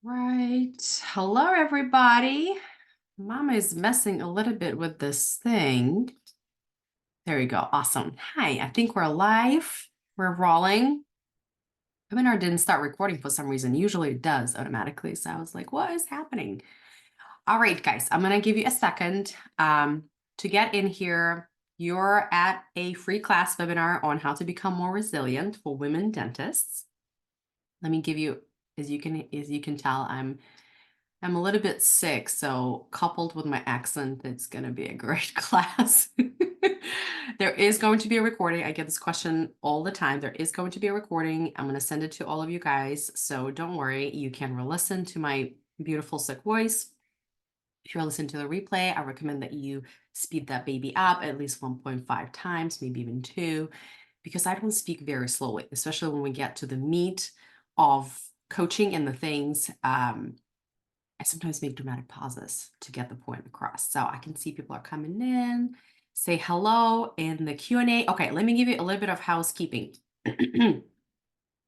Right. Hello, everybody. Mama is messing a little bit with this thing. There we go. Awesome. Hi, I think we're live. We're rolling. Webinar didn't start recording for some reason. Usually it does automatically. So I was like, what is happening? All right, guys, I'm going to give you a second to get in here. You're at a free class webinar on how to become more resilient for women dentists. Let me give you, as you can tell, I'm a little bit sick, so coupled with my accent, it's going to be a great class. There is going to be a recording. I get this question all the time. There is going to be a recording. I'm going to send it to all of you guys. So don't worry, you can re-listen to my beautiful sick voice. If you're listening to the replay, I recommend that you speed that baby up at least 1.5 times, maybe even 2, because I don't speak very slowly, especially when we get to the meat of coaching and the things. I sometimes make dramatic pauses to get the point across. So I can see people are coming in, say hello in the Q&A. Okay, let me give you a little bit of housekeeping.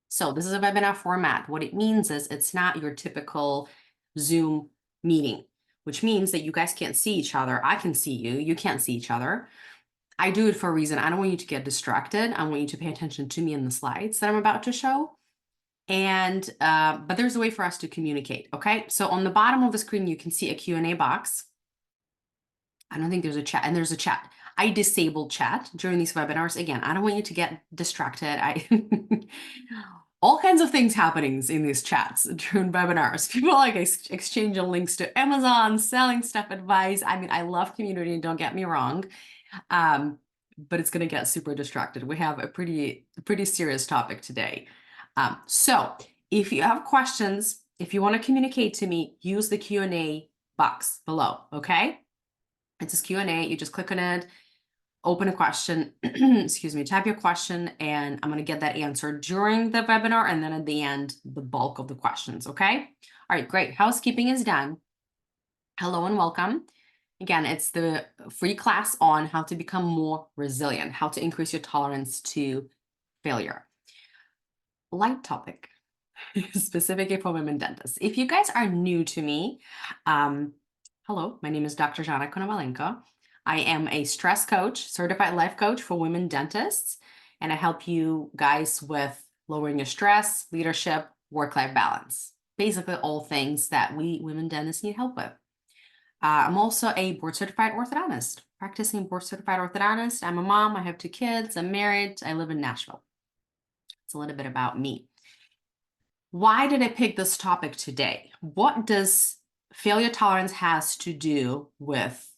So this is a webinar format. What it means is it's not your typical Zoom meeting, which means that you guys can't see each other. I can see you. You can't see each other. I do it for a reason. I don't want you to get distracted. I want you to pay attention to me and the slides that I'm about to show. But there's a way for us to communicate, okay? So on the bottom of the screen, you can see a Q&A box. I don't think there's a chat, and there's a chat. I disable chat during these webinars. Again, I don't want you to get distracted. All kinds of things happening in these chats during webinars. People like exchanging links to Amazon, selling stuff, advice. I mean, I love community, don't get me wrong. But it's going to get super distracted. We have a pretty serious topic today. So if you have questions, if you want to communicate to me, use the Q&A box below, okay? It's this Q&A, you just click on it, open a question, excuse me, type your question, and I'm going to get that answered during the webinar, and then at the end, the bulk of the questions, okay? All right, great. Housekeeping is done. Hello and welcome. Again, it's the free class on how to become more resilient, how to increase your tolerance to failure. Light topic, specifically for women dentists. If you guys are new to me, hello, my name is Dr. Jana Konovalenko. I am a stress coach, certified life coach for women dentists, and I help you guys with lowering your stress, leadership, work-life balance. Basically all things that we women dentists need help with. I'm also a board certified orthodontist, practicing board certified orthodontist. I'm a mom, I have 2 kids, I'm married, I live in Nashville. It's a little bit about me. Why did I pick this topic today? What does failure tolerance has to do with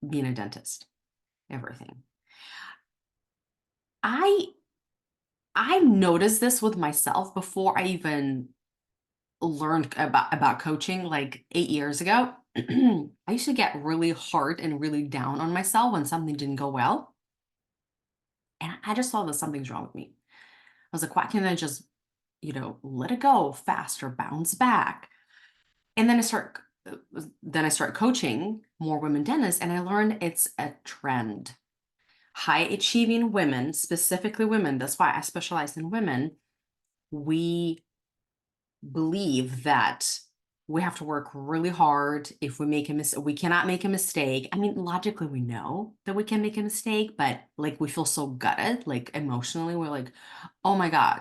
being a dentist? Everything. I noticed this with myself before I even learned about coaching like 8 years ago. I used to get really hard and really down on myself when something didn't go well. And I just saw that something's wrong with me. I was like, why can't I just, let it go faster, bounce back? And then I start coaching more women dentists, and I learned it's a trend. High achieving women, specifically women, that's why I specialize in women, we believe that we have to work really hard. If we make a mistake, we cannot make a mistake. I mean, logically, we know that we can make a mistake, but like we feel so gutted, like emotionally, we're like, oh my God,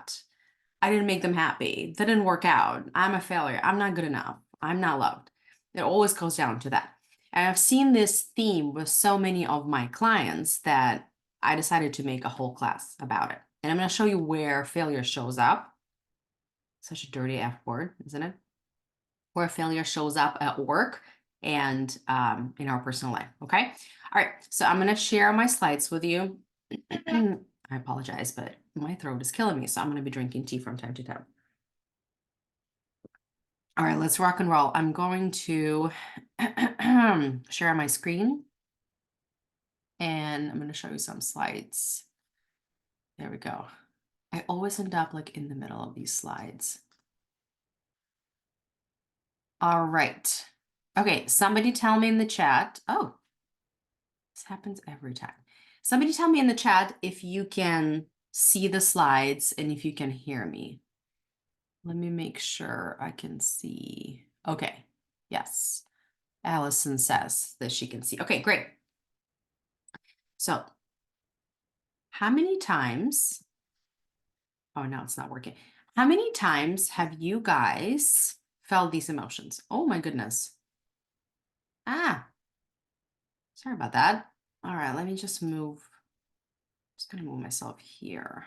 I didn't make them happy. That didn't work out. I'm a failure. I'm not good enough. I'm not loved. It always goes down to that. And I've seen this theme with so many of my clients that I decided to make a whole class about it. And I'm going to show you where failure shows up. Such a dirty F word, isn't it? Where failure shows up at work and in our personal life. Okay. All right. So I'm going to share my slides with you. I apologize, but my throat is killing me. So I'm going to be drinking tea from time to time. All right, let's rock and roll. I'm going to share my screen and I'm going to show you some slides. There we go. I always end up like in the middle of these slides. All right. Okay, somebody tell me in the chat. Oh, this happens every time. Somebody tell me in the chat if you can see the slides and if you can hear me. Let me make sure I can see. Okay. Yes. Allison says that she can see. Okay, great. So how many times, oh, no, it's not working. How many times have you guys felt these emotions? Oh my goodness. Ah, sorry about that. All right, let me just move. Just gonna move myself here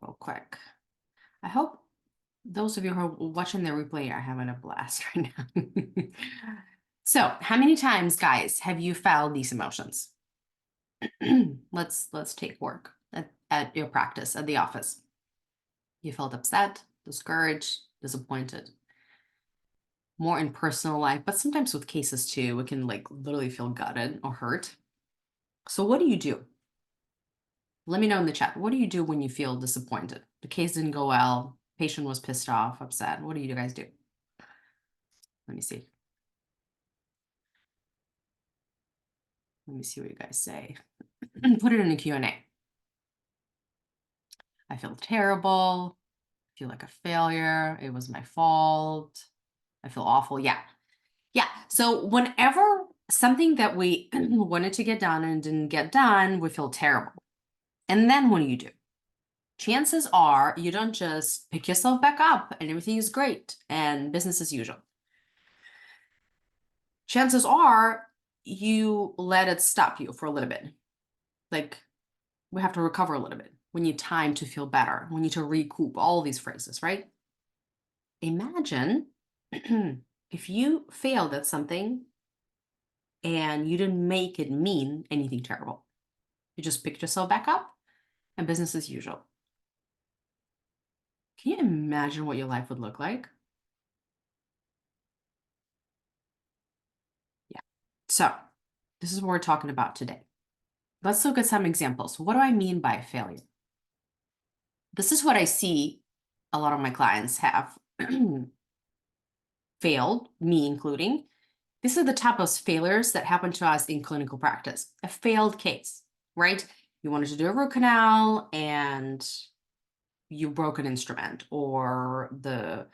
real quick. I hope those of you who are watching the replay are having a blast right now. So, how many times, guys, have you felt these emotions? let's take work at your practice at the office. You felt upset, discouraged, disappointed. More in personal life, but sometimes with cases too, we can like literally feel gutted or hurt. So, what do you do? Let me know in the chat. What do you do when you feel disappointed? The case didn't go well. Patient was pissed off, upset. What do you guys do? Let me see. Let me see what you guys say. Put it in the Q&A. I feel terrible. I feel like a failure. It was my fault. I feel awful. Yeah. Yeah. So whenever something that we wanted to get done and didn't get done, we feel terrible. And then what do? Chances are you don't just pick yourself back up and everything is great and business as usual. Chances are you let it stop you for a little bit. Like, we have to recover a little bit. We need time to feel better. We need to recoup, all these phrases, right? Imagine if you failed at something and you didn't make it mean anything terrible. You just picked yourself back up and business as usual. Can you imagine what your life would look like? Yeah. So this is what we're talking about today. Let's look at some examples. What do I mean by failure? This is what I see a lot of my clients have failed, me including. These are the type of failures that happen to us in clinical practice. A failed case, right? You wanted to do a root canal and you broke an instrument, or the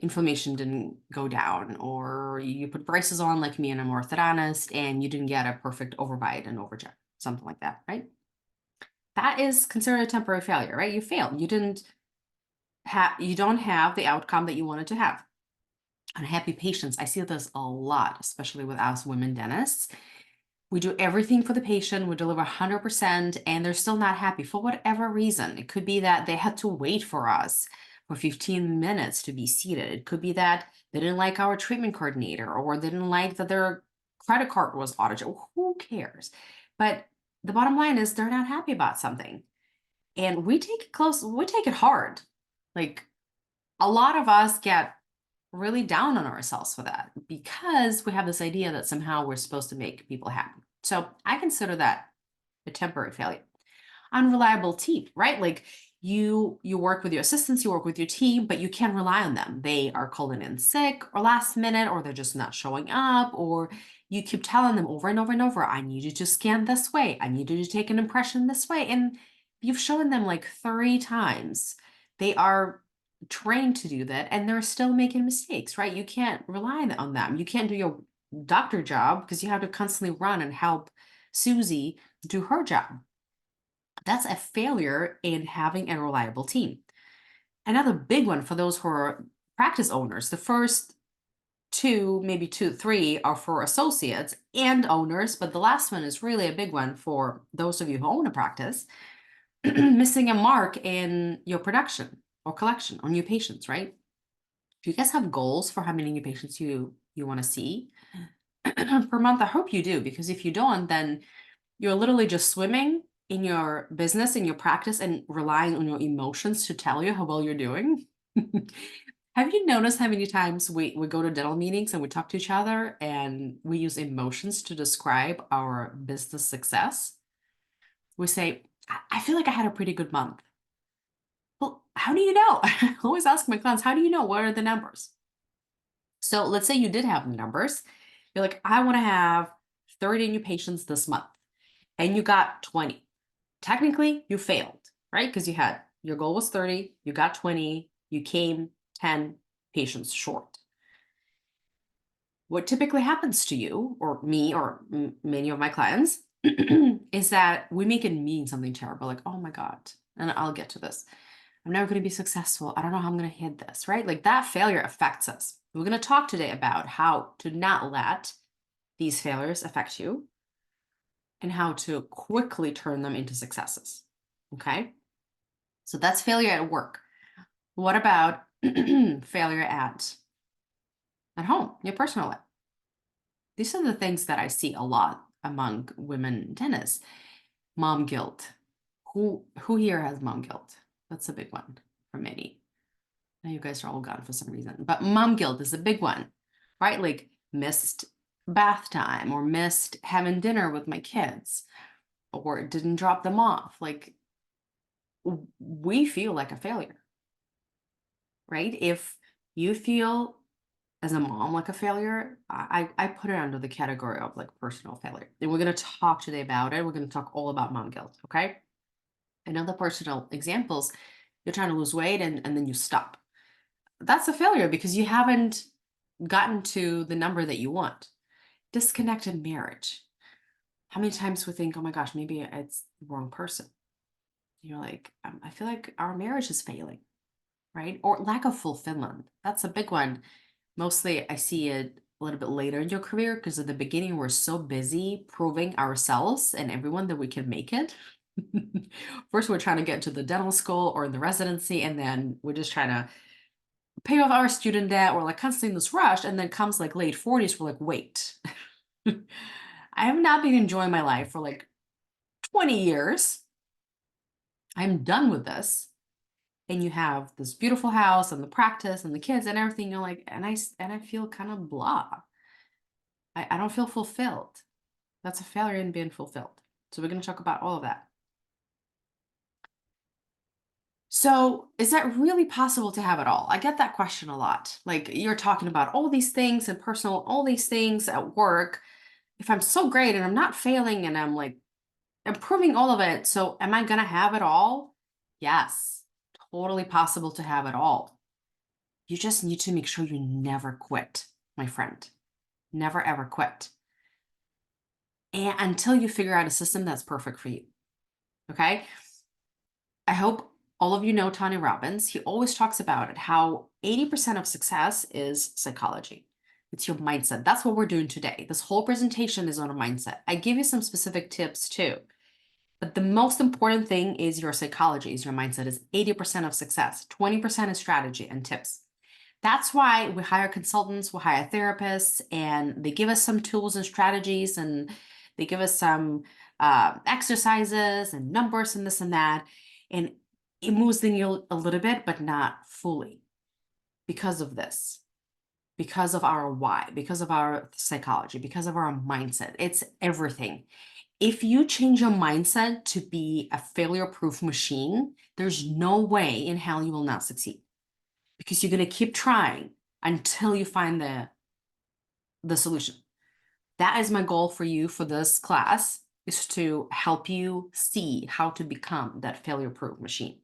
inflammation didn't go down, or you put braces on like me and I'm orthodontist and you didn't get a perfect overbite and overjet, something like that, right? That is considered a temporary failure, right? You failed. You don't have the outcome that you wanted to have. Unhappy patients, I see this a lot, especially with us women dentists. We do everything for the patient, we deliver 100%, and they're still not happy for whatever reason. It could be that they had to wait for us for 15 minutes to be seated. It could be that they didn't like our treatment coordinator, or they didn't like that their credit card was audited. Who cares? But the bottom line is they're not happy about something. And we take it hard. Like, a lot of us get really down on ourselves for that because we have this idea that somehow we're supposed to make people happy. So I consider that a temporary failure. Unreliable team, right? Like, you work with your assistants, you work with your team, but you can't rely on them. They are calling in sick or last minute, or they're just not showing up, or you keep telling them over and over and over, I need you to scan this way. I need you to take an impression this way. And you've shown them like 3 times. They are trained to do that and they're still making mistakes, right? You can't rely on them. You can't do your doctor job because you have to constantly run and help Susie do her job. That's a failure in having a reliable team. Another big one for those who are practice owners, the first 2, maybe 2, 3 are for associates and owners, but the last one is really a big one for those of you who own a practice. Missing a mark in your production or collection on new patients, right? Do you guys have goals for how many new patients you want to see per month? I hope you do, because if you don't, then you're literally just swimming in your business, in your practice, and relying on your emotions to tell you how well you're doing. Have you noticed how many times we go to dental meetings and we talk to each other and we use emotions to describe our business success? We say, I feel like I had a pretty good month. Well, how do you know? I always ask my clients, how do you know? What are the numbers? So let's say you did have the numbers. You're like, I want to have 30 new patients this month, and you got 20. Technically, you failed, right? Because your goal was 30, you got 20, You came 10 patients short. What typically happens to you or me or many of my clients is that we make it mean something terrible, like, oh my God, and I'll get to this. I'm never going to be successful. I don't know how I'm going to hit this, right? Like that failure affects us. We're going to talk today about how to not let these failures affect you and how to quickly turn them into successes. Okay. So that's failure at work. What about failure at home, your personal life? These are the things that I see a lot among women in tennis. Mom guilt. Who here has mom guilt? That's a big one for many. Now you guys are all gone for some reason, but mom guilt is a big one, right? Like missed bath time or missed having dinner with my kids or didn't drop them off. Like we feel like a failure, right? If you feel as a mom like a failure, I put it under the category of like personal failure. And we're going to talk today about it. We're going to talk all about mom guilt, okay? Another personal examples, you're trying to lose weight and then you stop. That's a failure because you haven't gotten to the number that you want. Disconnected marriage. How many times we think, oh my gosh, maybe it's the wrong person. You're like, I feel like our marriage is failing, right? Or lack of fulfillment. That's a big one. Mostly I see it a little bit later in your career because at the beginning we're so busy proving ourselves and everyone that we can make it. First, we're trying to get to the dental school or the residency, and then we're just trying to pay off our student debt. We're like constantly in this rush, and then comes like late 40s, we're like, wait, I have not been enjoying my life for like 20 years. I'm done with this. And you have this beautiful house and the practice and the kids and everything. You're like, and I feel kind of blah. I don't feel fulfilled. That's a failure in being fulfilled. So we're going to talk about all of that. So is that really possible to have it all? I get that question a lot. Like you're talking about all these things and personal, all these things at work. If I'm so great and I'm not failing and I'm like improving all of it, so am I going to have it all? Yes, totally possible to have it all. You just need to make sure you never quit, my friend. Never ever quit. And until you figure out a system that's perfect for you. Okay? I hope all of you know Tony Robbins. He always talks about it, how 80% of success is psychology. It's your mindset. That's what we're doing today. This whole presentation is on a mindset. I give you some specific tips too. But the most important thing is your psychology, is your mindset is 80% of success. 20% is strategy and tips. That's why we hire consultants, we hire therapists, and they give us some tools and strategies, and they give us some exercises and numbers and this and that. And it moves the needle a little bit, but not fully because of this, because of our why, because of our psychology, because of our mindset. It's everything. If you change your mindset to be a failure-proof machine, there's no way in hell you will not succeed because you're going to keep trying until you find the solution. That is my goal for you for this class, is to help you see how to become that failure-proof machine.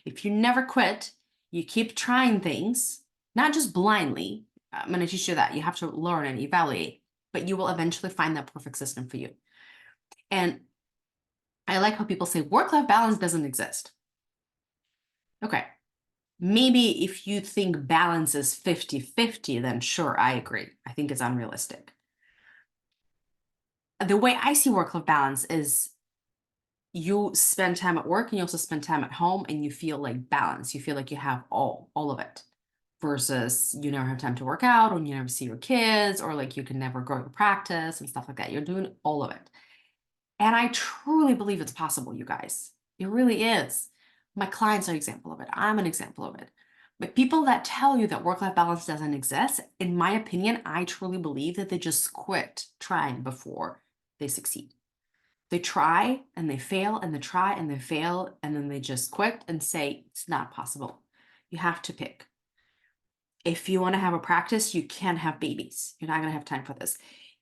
If you never quit, you keep trying things, not just blindly. I'm going to teach you that. You have to learn and evaluate, but you will eventually find that perfect system for you. And I like how people say work-life balance doesn't exist. Okay. Maybe if you think balance is 50-50, then sure, I agree. I think it's unrealistic. The way I see work-life balance is you spend time at work and you also spend time at home and you feel like balance. You feel like you have all of it versus you never have time to work out or you never see your kids or like you can never grow your practice and stuff like that. You're doing all of it. And I truly believe it's possible, you guys. It really is. My clients are an example of it. I'm an example of it. But people that tell you that work-life balance doesn't exist, in my opinion, I truly believe that they just quit trying before they succeed. They try and they fail and they try and they fail and then they just quit and say, it's not possible. You have to pick. If you want to have a practice, you can't have babies. You're not going to have time for this.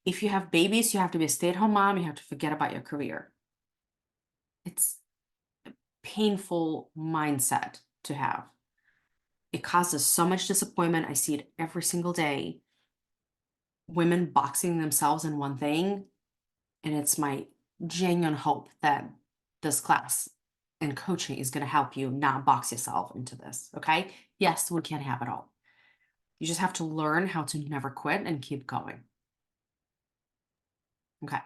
If you have babies, you have to be a stay-at-home mom. You have to forget about your career. It's a painful mindset to have. It causes so much disappointment. I see it every single day. Women boxing themselves in one thing. And it's my genuine hope that this class and coaching is going to help you not box yourself into this. Okay. Yes, we can't have it all. You just have to learn how to never quit and keep going. Okay.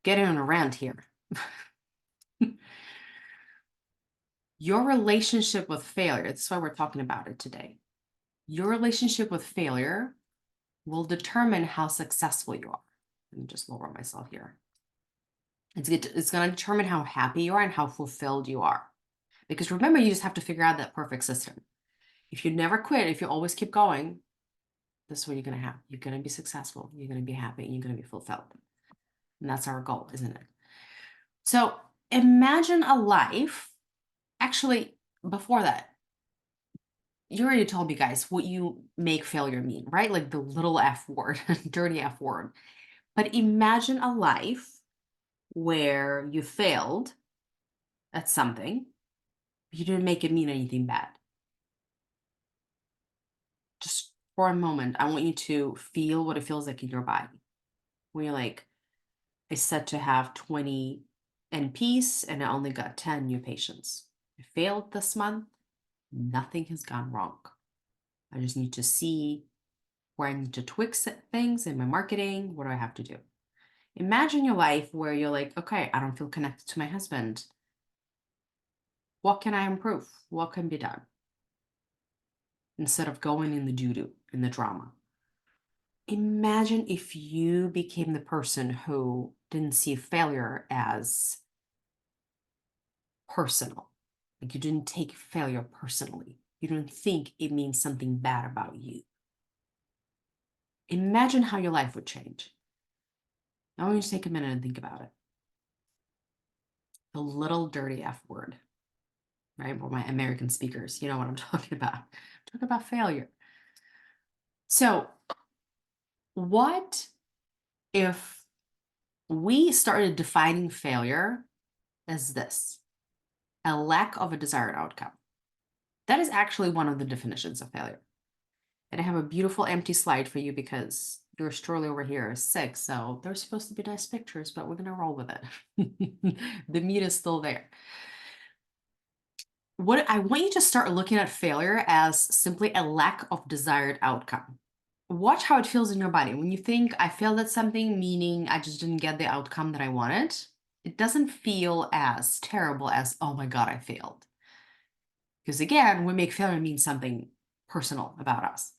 Getting on a rant here. Your relationship with failure, that's why we're talking about it today. Your relationship with failure will determine how successful you are. Let me just lower myself here. It's going to determine how happy you are and how fulfilled you are. Because remember, you just have to figure out that perfect system. If you never quit, if you always keep going, this is what you're going to have. You're going to be successful. You're going to be happy. And you're going to be fulfilled. And that's our goal, isn't it? So imagine a life. Actually, before that, you already told me, guys, what you make failure mean, right? Like the little F word, dirty F word. But imagine a life where you failed at something. You didn't make it mean anything bad. Just for a moment, I want you to feel what it feels like in your body. When you're like, I set to have 20 NPs and I only got 10 new patients. I failed this month. Nothing has gone wrong. I just need to see where I need to tweak things in my marketing. What do I have to do? Imagine your life where you're like, okay, I don't feel connected to my husband. What can I improve? What can be done? Instead of going in the doo-doo, in the drama. Imagine if you became the person who didn't see failure as personal. Like you didn't take failure personally. You didn't think it means something bad about you. Imagine how your life would change. I want you to take a minute and think about it. The little dirty F word, right? For my American speakers, you know what I'm talking about. I'm talking about failure. So, what if we started defining failure as this? A lack of a desired outcome. That is actually one of the definitions of failure. And I have a beautiful empty slide for you because your stroller over here is sick. So there's supposed to be nice pictures, but we're going to roll with it. The meat is still there. What I want you to start looking at failure as simply a lack of desired outcome. Watch how it feels in your body. When you think I failed at something, meaning I just didn't get the outcome that I wanted, it doesn't feel as terrible as, oh my God, I failed. Because again, we make failure mean something personal about us.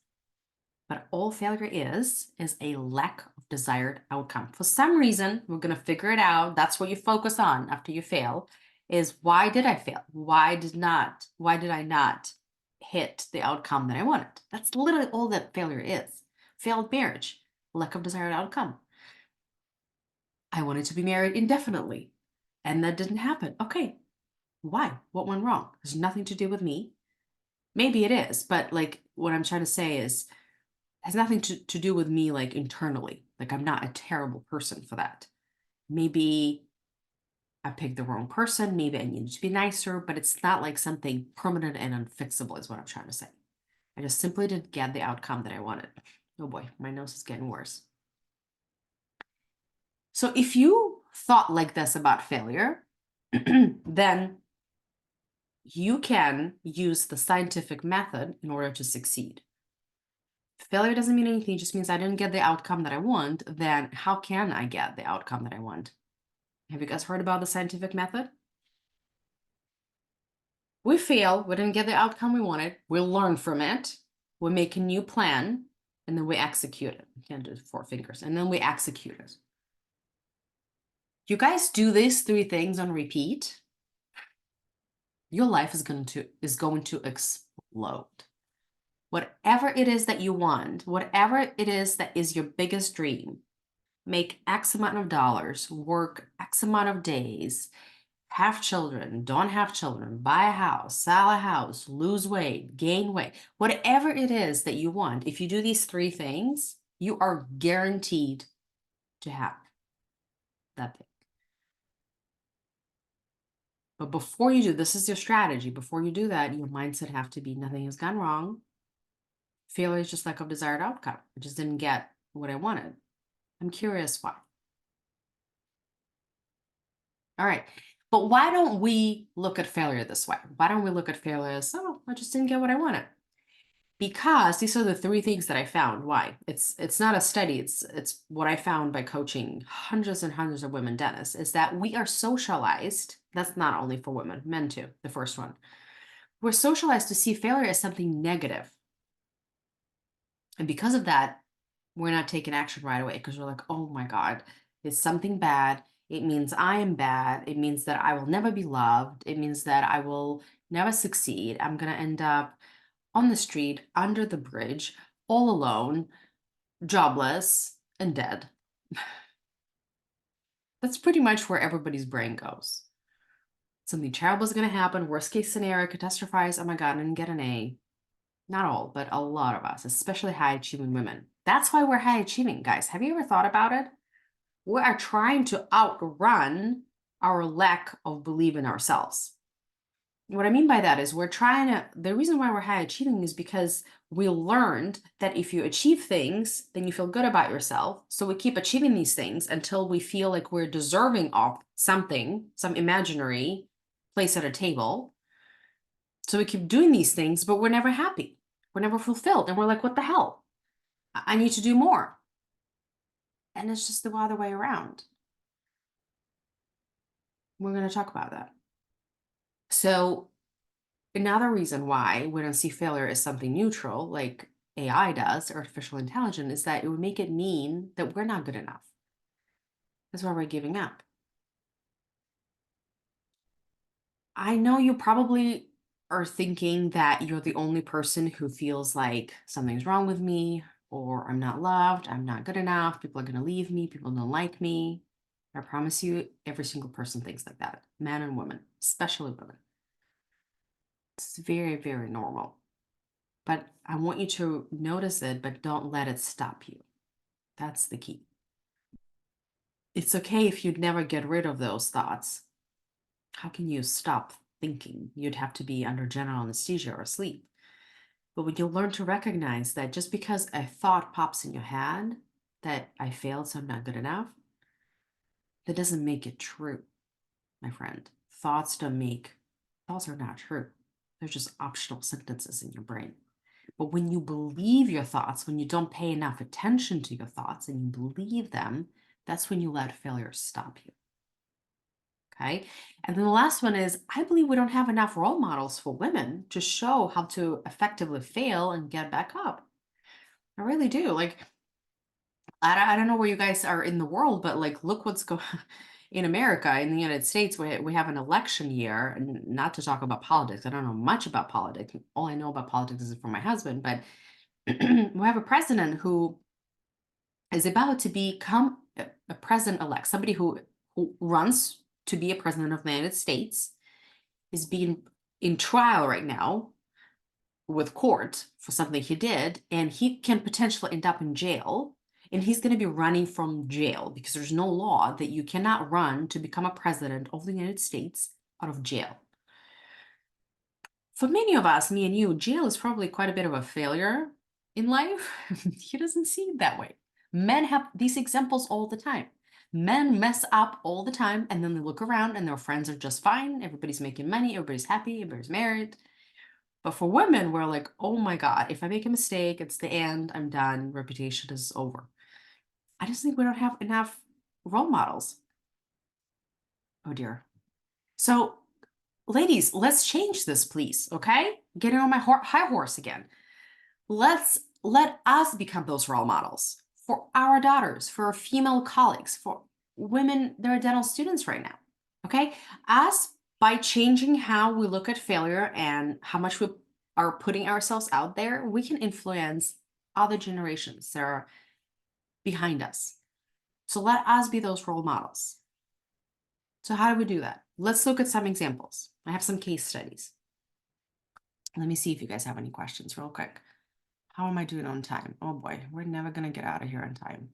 But all failure is a lack of desired outcome. For some reason, we're going to figure it out. That's what you focus on after you fail, is why did I fail? Why did I not hit the outcome that I wanted? That's literally all that failure is. Failed marriage, lack of desired outcome. I wanted to be married indefinitely, and that didn't happen. Okay, why? What went wrong? There's nothing to do with me. Maybe it is, but like what I'm trying to say is, has nothing to do with me, like internally. Like I'm not a terrible person for that. Maybe I picked the wrong person. Maybe I needed to be nicer, but it's not like something permanent and unfixable is what I'm trying to say. I just simply didn't get the outcome that I wanted. Oh boy, my nose is getting worse. So if you thought like this about failure, then you can use the scientific method in order to succeed. Failure doesn't mean anything, it just means I didn't get the outcome that I want. Then how can I get the outcome that I want? Have you guys heard about the scientific method? We fail, we didn't get the outcome we wanted, we learn from it, we make a new plan, and then we execute it. You can't do 4 fingers, and then we execute it. You guys do these 3 things on repeat, your life is going to explode. Whatever it is that you want, whatever it is that is your biggest dream, make X amount of dollars, work X amount of days, have children, don't have children, buy a house, sell a house, lose weight, gain weight, whatever it is that you want. If you do these 3 things, you are guaranteed to have that thing. But before you do, this is your strategy. Before you do that, your mindset have to be nothing has gone wrong. Failure is just like a desired outcome. I just didn't get what I wanted. I'm curious why. All right. But why don't we look at failure this way? Why don't we look at failure as, oh, I just didn't get what I wanted? Because these are the three things that I found. Why? It's not a study, it's what I found by coaching hundreds and hundreds of women dentists, is that we are socialized. That's not only for women, men too, the first one. We're socialized to see failure as something negative. And because of that, we're not taking action right away because we're like, oh my God, it's something bad. It means I am bad. It means that I will never be loved. It means that I will never succeed. I'm going to end up on the street, under the bridge, all alone, jobless, and dead. That's pretty much where everybody's brain goes. Something terrible is going to happen. Worst case scenario, catastrophize. Oh my God, I didn't get an A. Not all, but a lot of us, especially high achieving women. That's why we're high achieving, guys. Have you ever thought about it? We are trying to outrun our lack of belief in ourselves. What I mean by that is the reason why we're high achieving is because we learned that if you achieve things, then you feel good about yourself. So we keep achieving these things until we feel like we're deserving of something, some imaginary place at a table. So we keep doing these things, but we're never happy. We're never fulfilled. And we're like, what the hell? I need to do more. And it's just the other way around. We're going to talk about that. So another reason why we don't see failure as something neutral, like AI does, artificial intelligence, is that it would make it mean that we're not good enough. That's why we're giving up. I know you probably are thinking that you're the only person who feels like something's wrong with me, or I'm not loved, I'm not good enough, people are going to leave me, people don't like me. I promise you, every single person thinks like that, men and women, especially women. It's very, very normal. But I want you to notice it, but don't let it stop you. That's the key. It's okay if you'd never get rid of those thoughts. How can you stop thinking? You'd have to be under general anesthesia or asleep. But when you learn to recognize that just because a thought pops in your head that I failed, so I'm not good enough, that doesn't make it true, my friend. Thoughts are not true. They're just optional sentences in your brain. But when you believe your thoughts, when you don't pay enough attention to your thoughts and you believe them, that's when you let failure stop you. Okay. And then the last one is I believe we don't have enough role models for women to show how to effectively fail and get back up. I really do. Like, I don't know where you guys are in the world, but like, look what's going in America, in the United States, we have an election year, and not to talk about politics. I don't know much about politics. All I know about politics is from my husband, but we have a president who is about to become a president-elect, somebody who runs to be a president of the United States, is being in trial right now with court for something he did, and he can potentially end up in jail. And he's going to be running from jail because there's no law that you cannot run to become a president of the United States out of jail. For many of us, me and you, jail is probably quite a bit of a failure in life. He doesn't see it that way. Men have these examples all the time. Men mess up all the time, and then they look around and their friends are just fine. Everybody's making money, everybody's happy, everybody's married. But for women, we're like, oh my God, if I make a mistake, it's the end, I'm done, reputation is over. I just think we don't have enough role models. Oh dear. So, ladies, let's change this, please, okay? Getting on my high horse again. Let us become those role models for our daughters, for our female colleagues, for women that are dental students right now, okay? Us, by changing how we look at failure and how much we are putting ourselves out there, we can influence other generations that are behind us. So let us be those role models. So how do we do that? Let's look at some examples. I have some case studies. Let me see if you guys have any questions real quick. How am I doing on time? Oh boy, we're never gonna get out of here on time.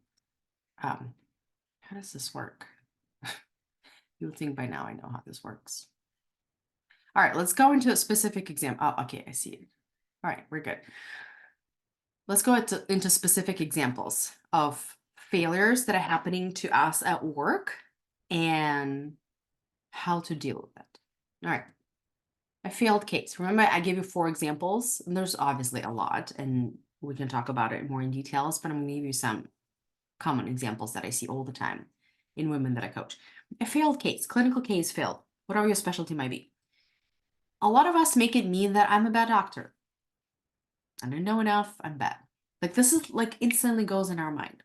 How does this work? You would think by now I know how this works. All right, let's go into a specific example. Oh, okay, I see it. All right, we're good. Let's go into specific examples of failures that are happening to us at work and how to deal with it. All right. A failed case. Remember, I gave you 4 examples, and there's obviously a lot, and we can talk about it more in details, but I'm going to give you some common examples that I see all the time in women that I coach. A failed case, clinical case failed, whatever your specialty might be. A lot of us make it mean that I'm a bad doctor. I don't know enough, I'm bad. Like this is like instantly goes in our mind.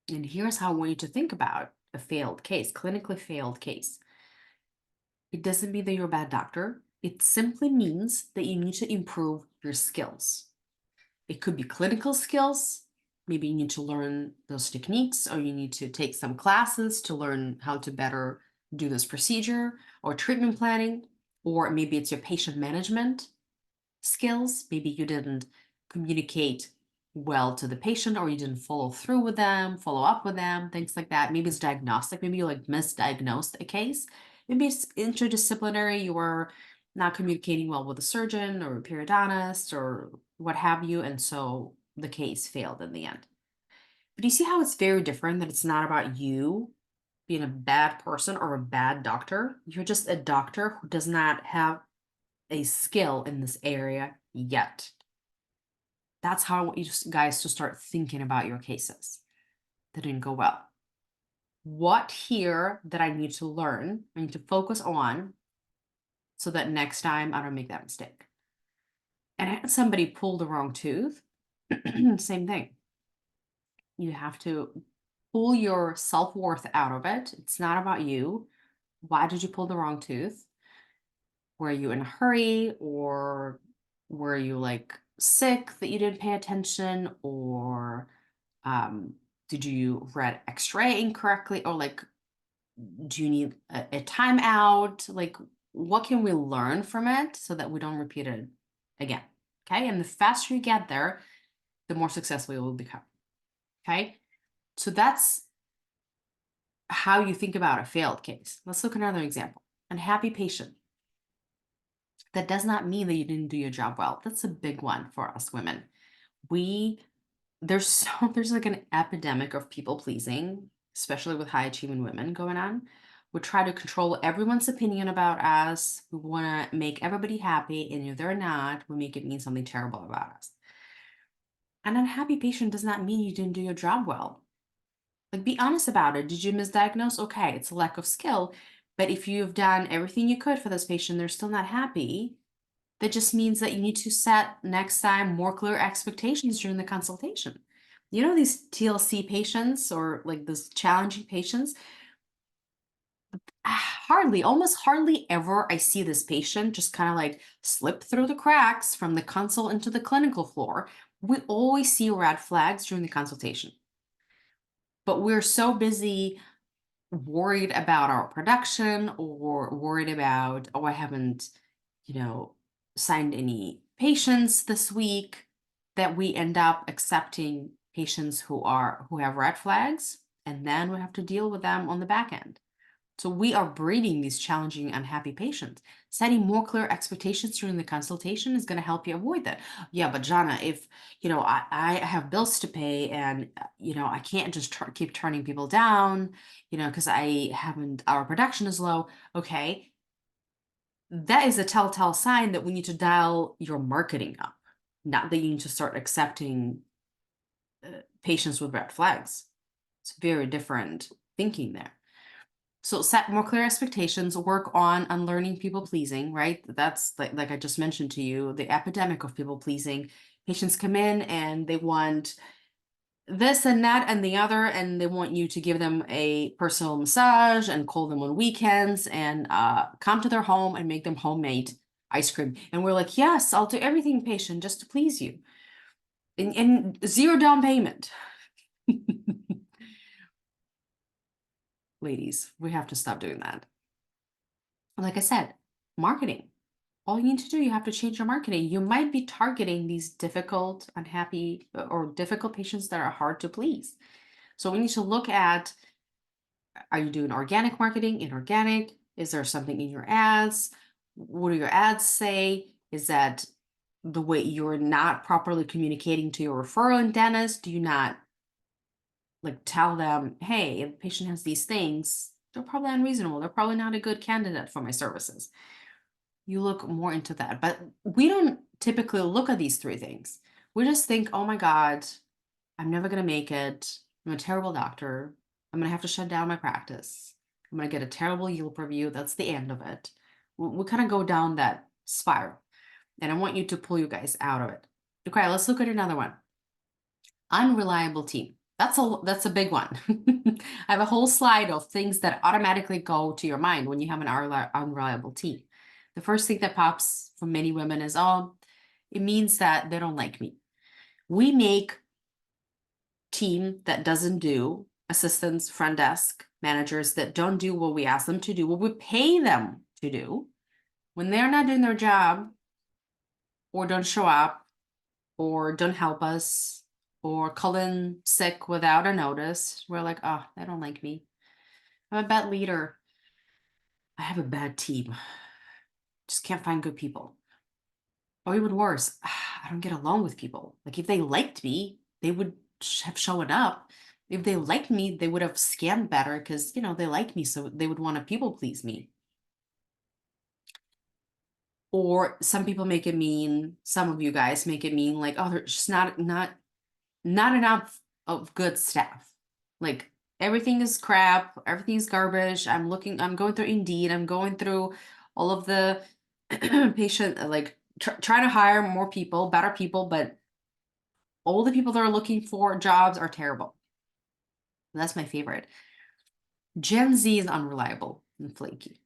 And here's how I want you to think about a failed case, clinically failed case. It doesn't mean that you're a bad doctor. It simply means that you need to improve your skills. It could be clinical skills. Maybe you need to learn those techniques, or you need to take some classes to learn how to better do this procedure or treatment planning, or maybe it's your patient management skills. Maybe you didn't communicate well to the patient, or you didn't follow through with them, follow up with them, things like that. Maybe it's diagnostic. Maybe you like misdiagnosed a case. Maybe it's interdisciplinary. You were not communicating well with a surgeon or a periodontist or what have you. And so the case failed in the end. But you see how it's very different, that it's not about you being a bad person or a bad doctor. You're just a doctor who does not have a skill in this area yet. That's how I want you guys to start thinking about your cases that didn't go well. What here that I need to learn, I need to focus on so that next time I don't make that mistake. And I had somebody pull the wrong tooth. Same thing. You have to pull your self-worth out of it. It's not about you. Why did you pull the wrong tooth? Were you in a hurry, or were you like sick that you didn't pay attention, or did you read x-ray incorrectly, or like do you need a timeout? Like what can we learn from it so that we don't repeat it again? Okay, and the faster you get there, the more successful you will become. Okay, so that's how you think about a failed case. Let's look at another example. Unhappy patient. That does not mean that you didn't do your job well. That's a big one for us women. There's like an epidemic of people pleasing, especially with high achieving women going on. We try to control everyone's opinion about us. We want to make everybody happy, and if they're not, we make it mean something terrible about us. An unhappy patient does not mean you didn't do your job well. Like, be honest about it. Did you misdiagnose? Okay, it's a lack of skill. But if you've done everything you could for this patient, they're still not happy, that just means that you need to set next time more clear expectations during the consultation. You know, these TLC patients, or like those challenging patients, almost hardly ever I see this patient just kind of like slip through the cracks from the consult into the clinical floor. We always see red flags during the consultation. But we're so busy worried about our production, or worried about, oh, I haven't, signed any patients this week, that we end up accepting patients who have red flags, and then we have to deal with them on the back end. So we are breeding these challenging, unhappy patients. Setting more clear expectations during the consultation is going to help you avoid that. Yeah, but Jana, if I have bills to pay, and I can't just keep turning people down, because our production is low. Okay, that is a telltale sign that we need to dial your marketing up, not that you need to start accepting patients with red flags. It's very different thinking there. So set more clear expectations, work on unlearning people pleasing, right? That's like I just mentioned to you, the epidemic of people pleasing. Patients come in and they want this and that and the other, and they want you to give them a personal massage and call them on weekends and come to their home and make them homemade ice cream. And we're like, yes, I'll do everything, patient, just to please you. And 0 down payment. Ladies, we have to stop doing that. Like I said, marketing. All you need to do, you have to change your marketing. You might be targeting these difficult, unhappy, or difficult patients that are hard to please. So we need to look at, are you doing organic marketing, inorganic? Is there something in your ads? What do your ads say? Is that the way you're not properly communicating to your referral dentist? Do you not like tell them, hey, if the patient has these things, they're probably unreasonable. They're probably not a good candidate for my services. You look more into that. But we don't typically look at these three things. We just think, oh my God, I'm never going to make it. I'm a terrible doctor. I'm going to have to shut down my practice. I'm going to get a terrible Yelp review. That's the end of it. We kind of go down that spiral. And I want you to pull you guys out of it. Okay, let's look at another one. Unreliable team. That's a big one. I have a whole slide of things that automatically go to your mind when you have an unreliable team. The first thing that pops for many women is, oh, it means that they don't like me. We make team that doesn't do, assistants, front desk, managers that don't do what we ask them to do, what we pay them to do, when they're not doing their job or don't show up or don't help us or call in sick without a notice, we're like, oh, they don't like me. I'm a bad leader. I have a bad team. Just can't find good people. Or even worse, I don't get along with people. Like if they liked me, they would have shown up. If they liked me, they would have scammed better because, they like me, so they would want to people please me. Or some people make it mean, some of you guys make it mean like, oh, there's just not enough of good staff. Like everything is crap, everything is garbage. I'm going through Indeed, I'm going through all of the patient, like trying to hire more people, better people, but all the people that are looking for jobs are terrible. That's my favorite. Gen Z is unreliable and flaky.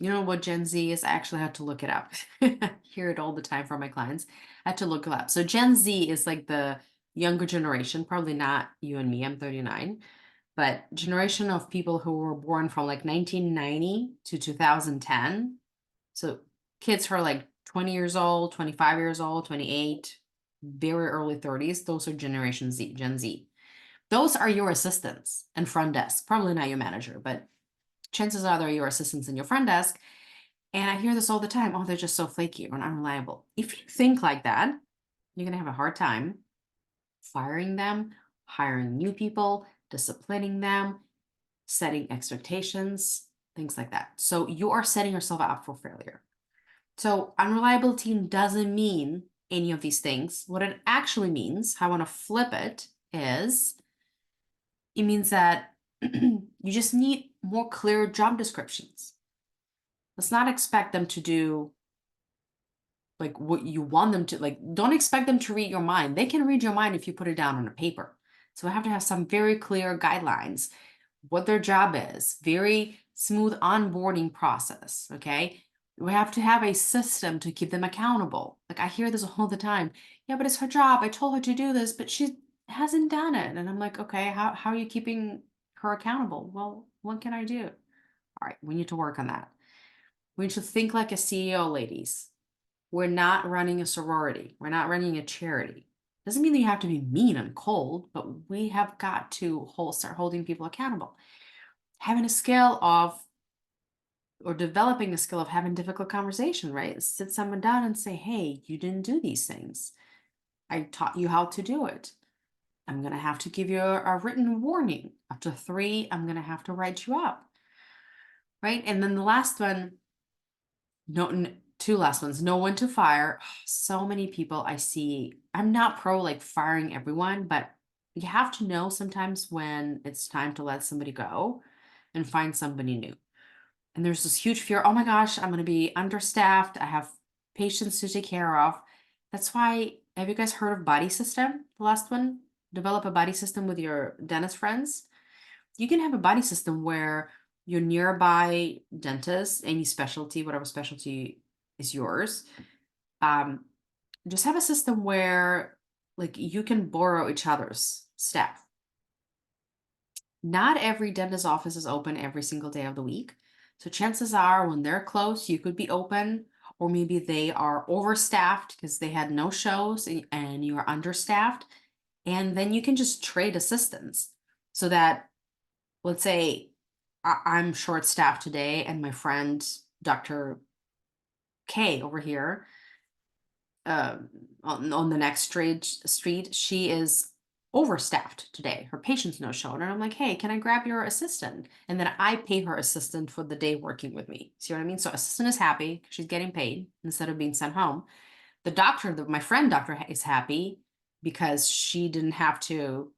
You know what Gen Z is? I actually had to look it up. I hear it all the time from my clients. I had to look it up. So Gen Z is like the younger generation, probably not you and me. I'm 39, but generation of people who were born from like 1990 to 2010. So kids who are like 20 years old, 25 years old, 28, very early 30s. Those are Generation Z, Gen Z. Those are your assistants and front desk. Probably not your manager, but chances are they're your assistants in your front desk. And I hear this all the time. Oh, they're just so flaky or unreliable. If you think like that, you're going to have a hard time firing them, hiring new people, disciplining them, setting expectations, things like that. So you are setting yourself up for failure. So unreliability doesn't mean any of these things. What it actually means, how I want to flip it, is it means that you just need more clear job descriptions. Let's not expect them to do like what you want them to, like, don't expect them to read your mind. They can read your mind if you put it down on a paper. So I have to have some very clear guidelines, what their job is, very smooth onboarding process. Okay. We have to have a system to keep them accountable. Like I hear this all the time. Yeah, but it's her job. I told her to do this, but she hasn't done it. And I'm like, okay, how are you keeping her accountable? Well, what can I do? All right, we need to work on that. We need to think like a CEO, ladies. We're not running a sorority. We're not running a charity. Doesn't mean that you have to be mean and cold, but we have got to start holding people accountable. Having a skill of, or developing a skill of having difficult conversation, right? Sit someone down and say, hey, you didn't do these things. I taught you how to do it. I'm going to have to give you a written warning. Up to 3, I'm going to have to write you up. Right? And then the last one, no, 2 last ones. Know when to fire. So many people I see. I'm not pro like firing everyone, but you have to know sometimes when it's time to let somebody go and find somebody new. And there's this huge fear. Oh my gosh, I'm going to be understaffed. I have patients to take care of. That's why, have you guys heard of Buddy System? The last one, develop a buddy system with your dentist friends. You can have a buddy system where your nearby dentist, any specialty, whatever specialty is yours, um, just have a system where like you can borrow each other's staff. Not every dentist office is open every single day of the week. So chances are when they're closed, you could be open, or maybe they are overstaffed because they had no shows and you are understaffed. And then you can just trade assistants so that, let's say I'm short staffed today and my friend, Dr. Kay over here, on the next street, she is overstaffed today. Her patients no show, and I'm like, hey, can I grab your assistant? And then I pay her assistant for the day working with me. See what I mean? So assistant is happy, she's getting paid instead of being sent home. The doctor, my friend doctor, is happy because she didn't have to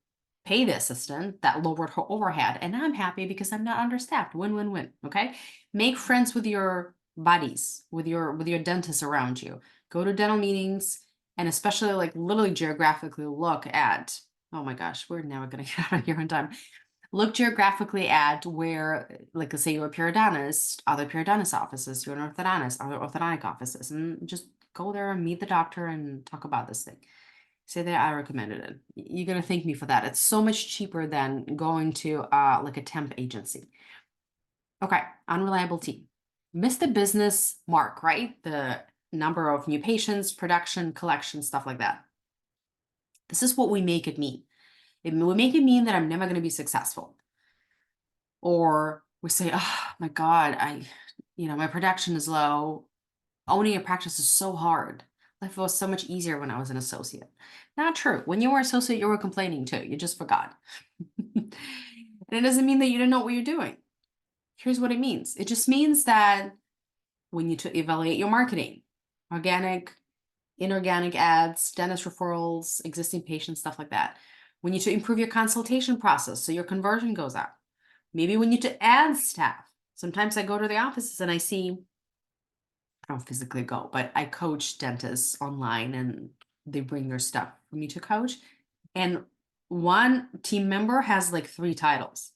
pay the assistant. That lowered her overhead, and I'm happy because I'm not understaffed. Win, win, win. Okay, make friends with your buddies, with your dentists around you. Go to dental meetings, and especially like literally geographically look at. Oh my gosh, we're never gonna get out of here on time. Look geographically at where, like, let's say you're a periodontist, other periodontist offices, you're an orthodontist, other orthodontic offices, and just go there and meet the doctor and talk about this thing. Say that I recommended it. You're gonna thank me for that. It's so much cheaper than going to like a temp agency. Okay, unreliable team. Missed the business mark, right? The number of new patients, production, collection, stuff like that. This is what we make it mean. We make it mean that I'm never gonna be successful. Or we say, oh my God, my production is low. Owning a practice is so hard. Life was so much easier when I was an associate. Not true. When you were associate, you were complaining too. You just forgot. And it doesn't mean that you didn't know what you're doing. Here's what it means. It just means that we need to evaluate your marketing, organic, inorganic ads, dentist referrals, existing patients, stuff like that. We need to improve your consultation process so your conversion goes up. Maybe we need to add staff. Sometimes I go to the offices and I see, I don't physically go, but I coach dentists online and they bring their stuff for me to coach. And one team member has like 3 titles.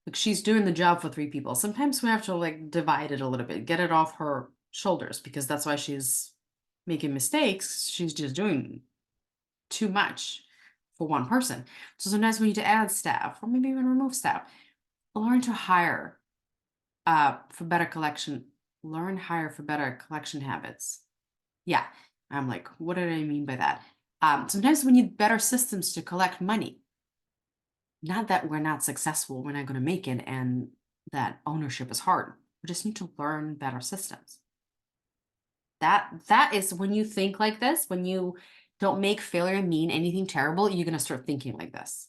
Like she's doing the job for 3 people. Sometimes we have to like divide it a little bit, get it off her shoulders, because that's why she's making mistakes. She's just doing too much for one person. So sometimes we need to add staff or maybe even remove staff. Learn to hire for better collection. Learn hire for better collection habits. Yeah, I'm like, what did I mean by that? Sometimes we need better systems to collect money. Not that we're not successful, we're not going to make it, and that ownership is hard. We just need to learn better systems. That is when you think like this, when you don't make failure mean anything terrible, you're going to start thinking like this.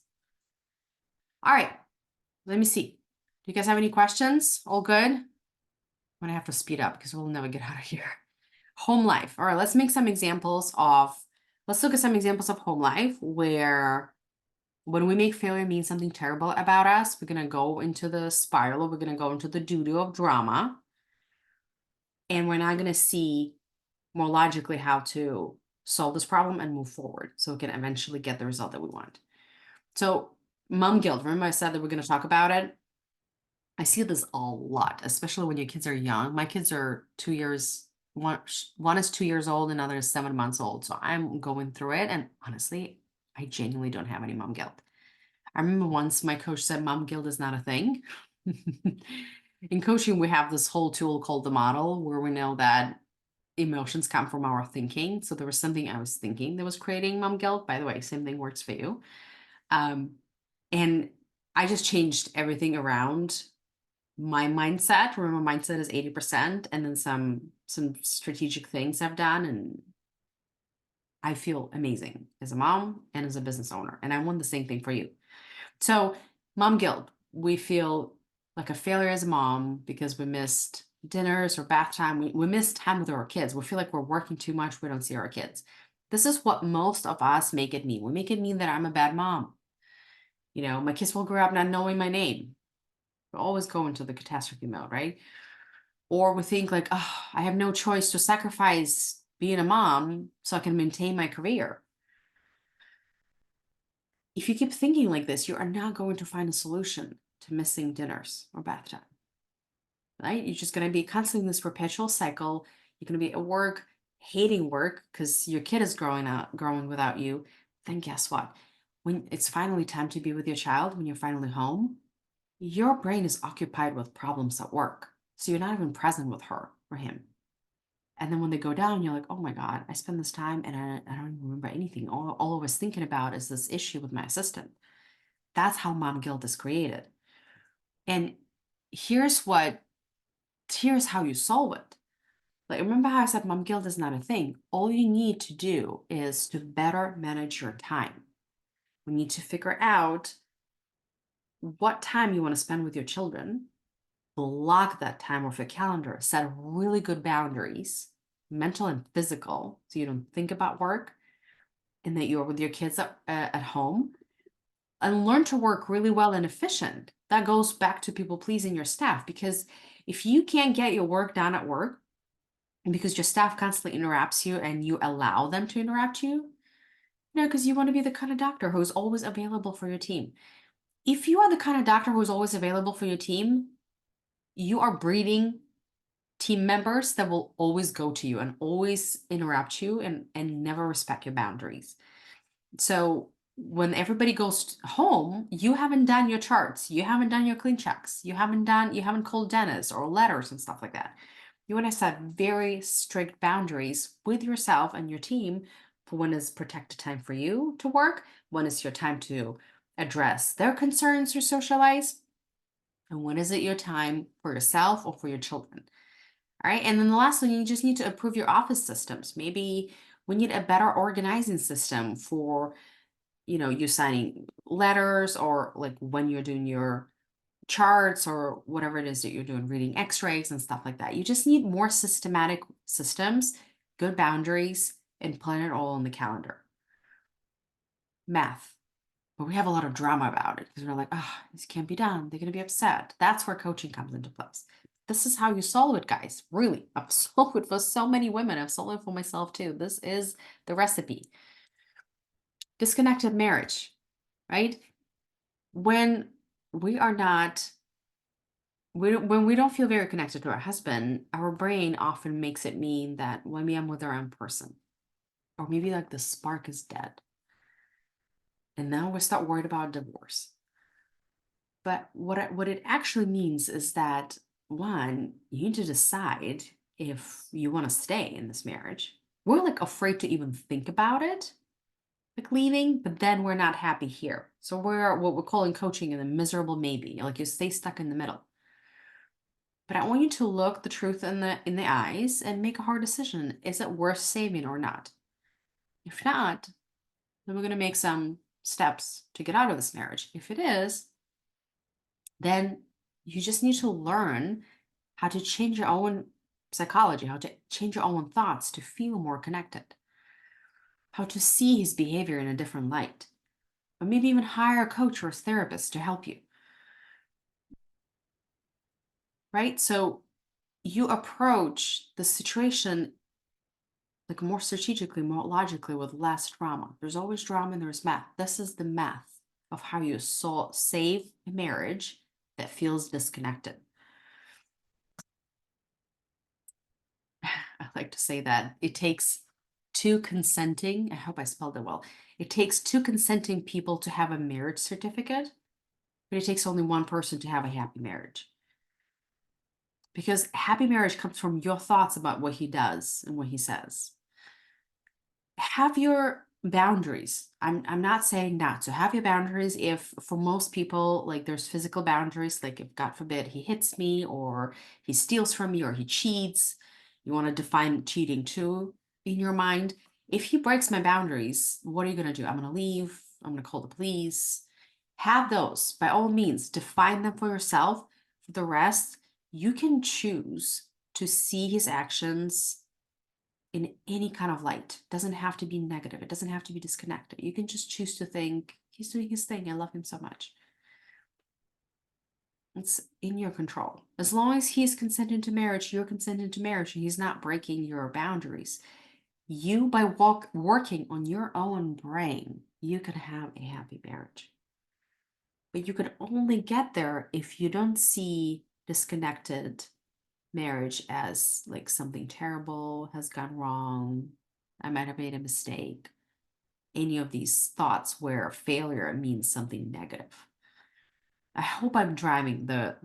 All right, let me see. Do you guys have any questions? All good? I'm going to have to speed up because we'll never get out of here. Home life. All right, let's look at some examples of home life where when we make failure mean something terrible about us, we're going to go into the spiral, we're going to go into the doo-doo of drama, and we're not going to see more logically how to solve this problem and move forward so we can eventually get the result that we want. So mom guilt, remember I said that we're going to talk about it? I see this a lot, especially when your kids are young. My kids are 2 years, one is 2 years old, another is 7 months old. So I'm going through it. And honestly, I genuinely don't have any mom guilt. I remember once my coach said mom guilt is not a thing. In coaching, we have this whole tool called the model where we know that emotions come from our thinking. So there was something I was thinking that was creating mom guilt. By the way, same thing works for you. And I just changed everything around my mindset. Remember, mindset is 80%, and then some strategic things I've done, and I feel amazing as a mom and as a business owner. And I want the same thing for you. So mom guilt, we feel like a failure as a mom because we missed dinners or bath time. We missed time with our kids. We feel like we're working too much. We don't see our kids. This is what most of us make it mean. We make it mean that I'm a bad mom. My kids will grow up not knowing my name. We always go into the catastrophe mode, right? Or we think like, oh, I have no choice to sacrifice being a mom so I can maintain my career. If you keep thinking like this, you are not going to find a solution to missing dinners or bath time, right? You're just going to be constantly in this perpetual cycle. You're going to be at work, hating work because your kid is growing without you. Then guess what? When it's finally time to be with your child, when you're finally home, your brain is occupied with problems at work. So you're not even present with her or him. And then when they go down, you're like, oh my God, I spend this time and I don't even remember anything. All I was thinking about is this issue with my assistant. That's how mom guilt is created. And here's how you solve it. Like, remember how I said mom guilt is not a thing? All you need to do is to better manage your time. We need to figure out what time you want to spend with your children, block that time off your calendar, set really good boundaries, mental and physical, so you don't think about work and that you're with your kids at home, and learn to work really well and efficient. That goes back to people pleasing your staff, because if you can't get your work done at work because your staff constantly interrupts you and you allow them to interrupt you, because you want to be the kind of doctor who's always available for your team. If you are the kind of doctor who's always available for your team, you are breeding team members that will always go to you and always interrupt you and never respect your boundaries. So when everybody goes home, you haven't done your charts, you haven't done your clean checks, you haven't called dentists or letters and stuff like that. You want to set very strict boundaries with yourself and your team for when is protected time for you to work, when is your time to address their concerns or socialize, and when is it your time for yourself or for your children. All right. And then the last one, you just need to improve your office systems. Maybe we need a better organizing system for, you signing letters, or like when you're doing your charts or whatever it is that you're doing, reading x-rays and stuff like that. You just need more systematic systems, good boundaries, and plan it all on the calendar. Math. But we have a lot of drama about it because we're like, oh, this can't be done. They're going to be upset. That's where coaching comes into place. This is how you solve it, guys. Really, I've solved it for so many women. I've solved it for myself too. This is the recipe. Disconnected marriage, right? When we are not, when we don't feel very connected to our husband, our brain often makes it mean that, well, maybe I'm with the wrong person. Or maybe like the spark is dead. And now we start worried about divorce. But what it actually means is that, one, you need to decide if you want to stay in this marriage. We're like afraid to even think about it, like leaving, but then we're not happy here. So we're what we're calling coaching in a miserable maybe. Like you stay stuck in the middle. But I want you to look the truth in the eyes and make a hard decision. Is it worth saving or not? If not, then we're going to make some steps to get out of this marriage. If it is, then you just need to learn how to change your own psychology, how to change your own thoughts to feel more connected, how to see his behavior in a different light, or maybe even hire a coach or a therapist to help you. Right? So you approach the situation like more strategically, more logically, with less drama. There's always drama and there's math. This is the math of how you save a marriage that feels disconnected. I like to say that it takes two consenting, I hope I spelled it well. It takes two consenting people to have a marriage certificate, but it takes only one person to have a happy marriage. Because happy marriage comes from your thoughts about what he does and what he says. Have your boundaries. I'm not saying not to have your boundaries. If for most people, like there's physical boundaries, like if God forbid he hits me or he steals from me or he cheats, you want to define cheating too in your mind. If he breaks my boundaries, what are you going to do? I'm going to leave. I'm going to call the police. Have those, by all means, define them for yourself. For the rest, you can choose to see his actions in any kind of light. It doesn't have to be negative. It doesn't have to be disconnected. You can just choose to think, he's doing his thing. I love him so much. It's in your control. As long as he's consenting to marriage, you're consenting to marriage, and he's not breaking your boundaries. You, by working on your own brain, you can have a happy marriage. But you can only get there if you don't see disconnected marriage as like something terrible has gone wrong. I might have made a mistake. Any of these thoughts where failure means something negative. I hope I'm driving the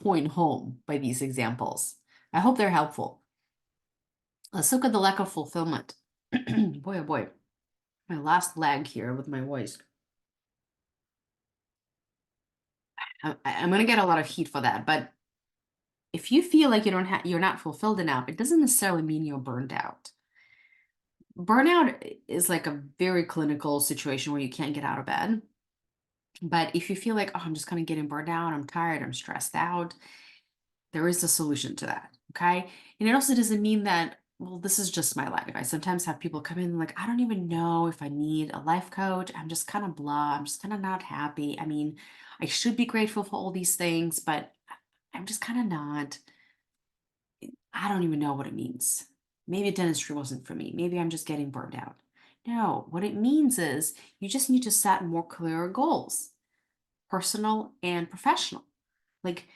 point home by these examples. I hope they're helpful. Let's look at the lack of fulfillment. Boy, oh boy, my last lag here with my voice. I'm going to get a lot of heat for that, but if you feel like you're not fulfilled enough, it doesn't necessarily mean you're burned out. Burnout is like a very clinical situation where you can't get out of bed. But if you feel like, oh, I'm just kind of getting burned out, I'm tired, I'm stressed out, there is a solution to that. Okay. And it also doesn't mean that, well, this is just my life. I sometimes have people come in like, I don't even know if I need a life coach. I'm just kind of blah. I'm just kind of not happy. I mean, I should be grateful for all these things, but I'm just kind of not. I don't even know what it means. Maybe dentistry wasn't for me. Maybe I'm just getting burned out. No, what it means is you just need to set more clearer goals, personal and professional. Like,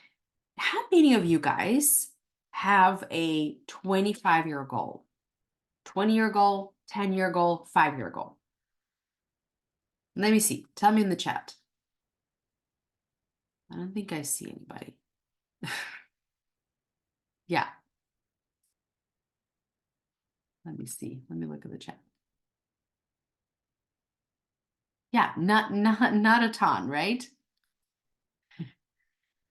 how many of you guys have a 25-year goal, 20-year goal, 10-year goal, 5-year goal? Let me see. Tell me in the chat. I don't think I see anybody. Yeah. Let me see. Let me look at the chat. Yeah, not a ton, right?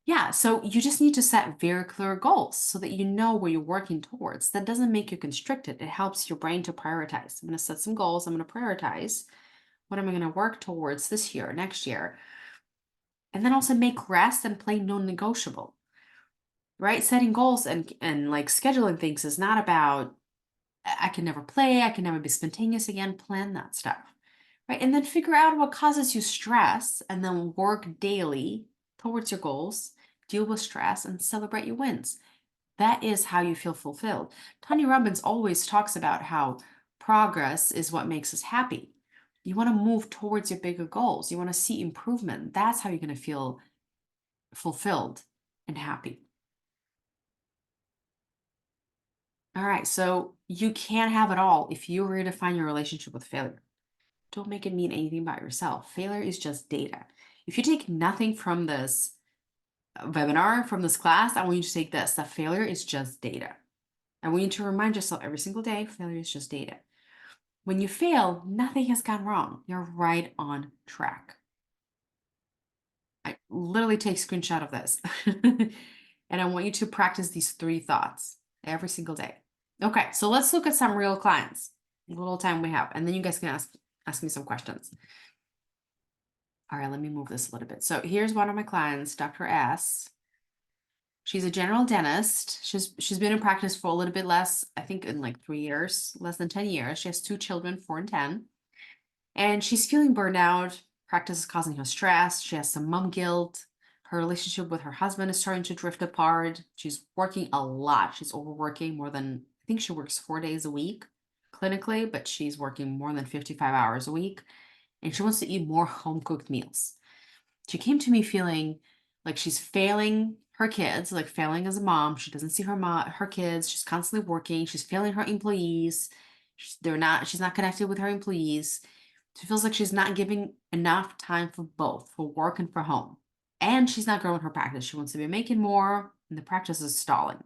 Yeah, so you just need to set very clear goals so that you know where you're working towards. That doesn't make you constricted. It helps your brain to prioritize. I'm going to set some goals. I'm going to prioritize. What am I going to work towards this year, next year? And then also make rest and play non-negotiable, right? Setting goals and like scheduling things is not about I can never play, I can never be spontaneous again. Plan that stuff, right? And then figure out what causes you stress and then work daily towards your goals, deal with stress, and celebrate your wins. That is how you feel fulfilled. Tony Robbins always talks about how progress is what makes us happy. You want to move towards your bigger goals. You want to see improvement. That's how you're going to feel fulfilled and happy. All right, so you can't have it all if you redefine your relationship with failure. Don't make it mean anything about yourself. Failure is just data. If you take nothing from this webinar, from this class, I want you to take this, that failure is just data. I want you to remind yourself every single day, failure is just data. When you fail, nothing has gone wrong. You're right on track. I literally take a screenshot of this. And I want you to practice these 3 thoughts every single day. Okay, so let's look at some real clients. A little time we have, and then you guys can ask me some questions. All right, let me move this a little bit. So here's one of my clients, Dr. S. She's a general dentist. She's been in practice for a little bit less, I think in like 3 years, less than 10 years. She has 2 children, 4 and 10. And she's feeling burned out. Practice is causing her stress. She has some mom guilt. Her relationship with her husband is starting to drift apart. She's working a lot. She's overworking more than, I think she works 4 days a week clinically, but she's working more than 55 hours a week. And she wants to eat more home cooked meals. She came to me feeling like she's failing her kids, like failing as a mom. She doesn't see her kids. She's constantly working. She's failing her employees. She's not connected with her employees. She feels like she's not giving enough time for both, for work and for home. And she's not growing her practice. She wants to be making more, and the practice is stalling.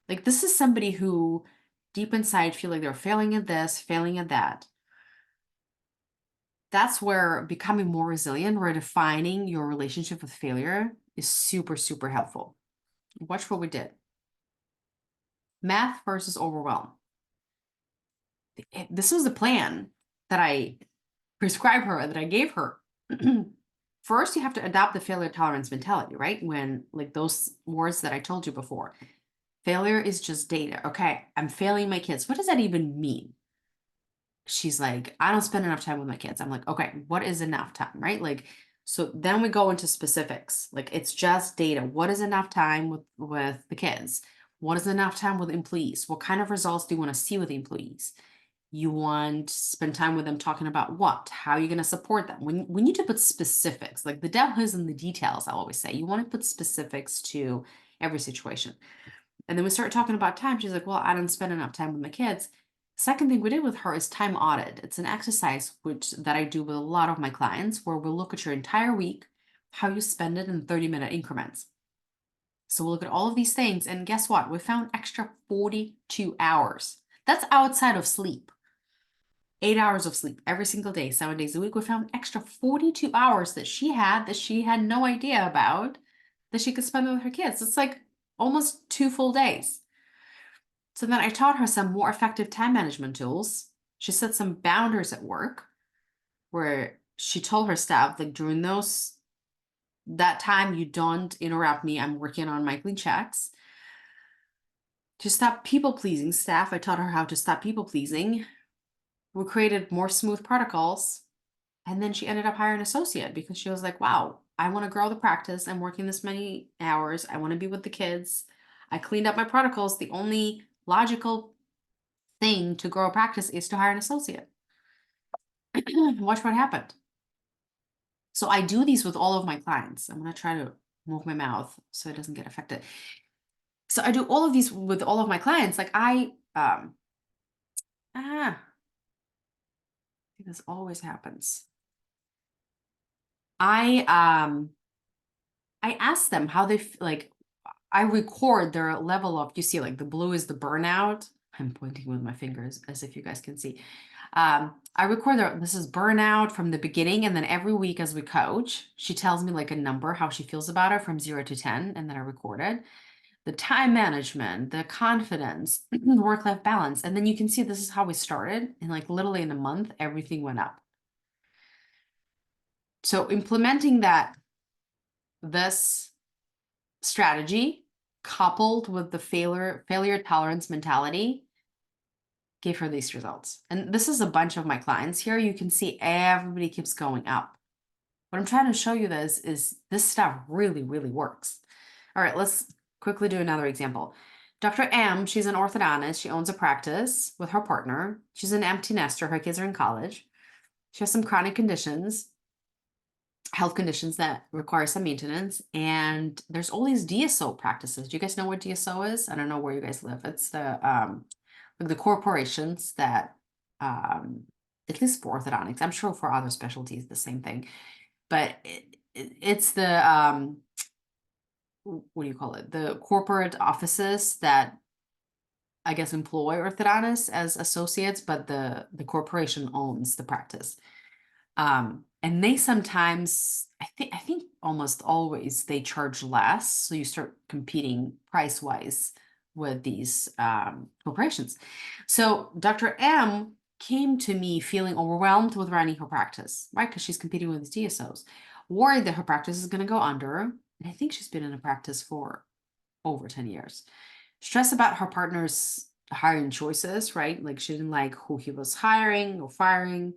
Like, this is somebody who deep inside feel like they're failing at this, failing at that. That's where becoming more resilient, redefining your relationship with failure is super, super helpful. Watch what we did. Math versus overwhelm. This was the plan that I prescribed her, that I gave her. First, you have to adopt the failure tolerance mentality, right? When, like those words that I told you before, failure is just data. Okay, I'm failing my kids. What does that even mean? She's like, I don't spend enough time with my kids. I'm like, okay, what is enough time, right? Like, so then we go into specifics. Like, it's just data. What is enough time with the kids? What is enough time with employees? What kind of results do you want to see with the employees? You want to spend time with them talking about what? How are you going to support them? We need to put specifics. Like, the devil is in the details, I always say. You want to put specifics to every situation. And then we start talking about time. She's like, well, I don't spend enough time with my kids. Second thing we did with her is time audit. It's an exercise that I do with a lot of my clients where we'll look at your entire week, how you spend it in 30-minute increments. So we'll look at all of these things, and guess what? We found extra 42 hours. That's outside of sleep. 8 hours of sleep every single day, 7 days a week. We found extra 42 hours that she had no idea about, that she could spend with her kids. It's like, almost 2 full days. So then I taught her some more effective time management tools. She set some boundaries at work where she told her staff, like, during that time, you don't interrupt me. I'm working on my clean checks. To stop people pleasing staff, I taught her how to stop people pleasing. We created more smooth protocols. And then she ended up hiring an associate because she was like, wow, I want to grow the practice. I'm working this many hours. I want to be with the kids. I cleaned up my protocols. The only logical thing to grow a practice is to hire an associate. Watch what happened. So I do these with all of my clients. I'm going to try to move my mouth so it doesn't get affected. So I do all of these with all of my clients. Like I think this always happens. I ask them how they like. I record their level of, you see, like the blue is the burnout. I'm pointing with my fingers as if you guys can see. I record this is burnout from the beginning, and then every week as we coach, she tells me like a number, how she feels about it from 0 to 10, and then I record it. The time management, the confidence, the work-life balance. And then you can see this is how we started. And like literally in a month, everything went up. So implementing this strategy coupled with the failure tolerance mentality gave her these results. And this is a bunch of my clients here. You can see everybody keeps going up. What I'm trying to show you is this stuff really, really works. All right, let's quickly do another example. Dr. M, she's an orthodontist. She owns a practice with her partner. She's an empty nester. Her kids are in college. She has some chronic conditions, health conditions that require some maintenance. And there's all these DSO practices. Do you guys know what DSO is? I don't know where you guys live. It's the corporations that, at least for orthodontics, I'm sure for other specialties, the same thing. But it's the, what do you call it? The corporate offices that I guess employ orthodontists as associates, but the corporation owns the practice. And they sometimes, I think almost always they charge less. So you start competing price wise with these corporations. So Dr. M came to me feeling overwhelmed with running her practice, right? Because she's competing with these DSOs, worried that her practice is going to go under. And I think she's been in a practice for over 10 years. Stress about her partner's hiring choices, right? Like she didn't like who he was hiring or firing.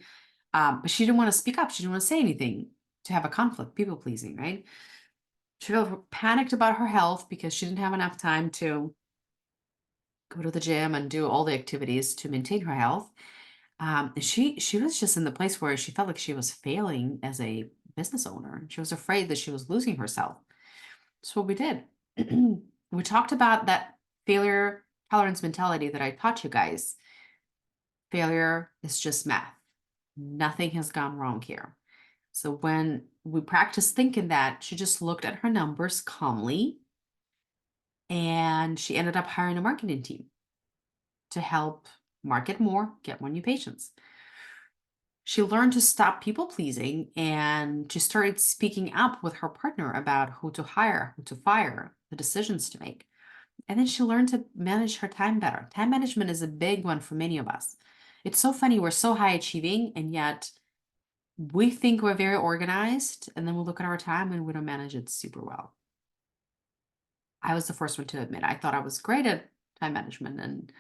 But she didn't want to speak up. She didn't want to say anything to have a conflict, people pleasing, right? She felt panicked about her health because she didn't have enough time to go to the gym and do all the activities to maintain her health. She was just in the place where she felt like she was failing as a business owner. She was afraid that she was losing herself. So what we did, we talked about that failure tolerance mentality that I taught you guys. Failure is just math. Nothing has gone wrong here. So when we practiced thinking that, she just looked at her numbers calmly and she ended up hiring a marketing team to help market more, get more new patients. She learned to stop people pleasing and she started speaking up with her partner about who to hire, who to fire, the decisions to make. And then she learned to manage her time better. Time management is a big one for many of us. It's so funny, we're so high achieving, and yet we think we're very organized, and then we look at our time and we don't manage it super well. I was the first one to admit I thought I was great at time management, and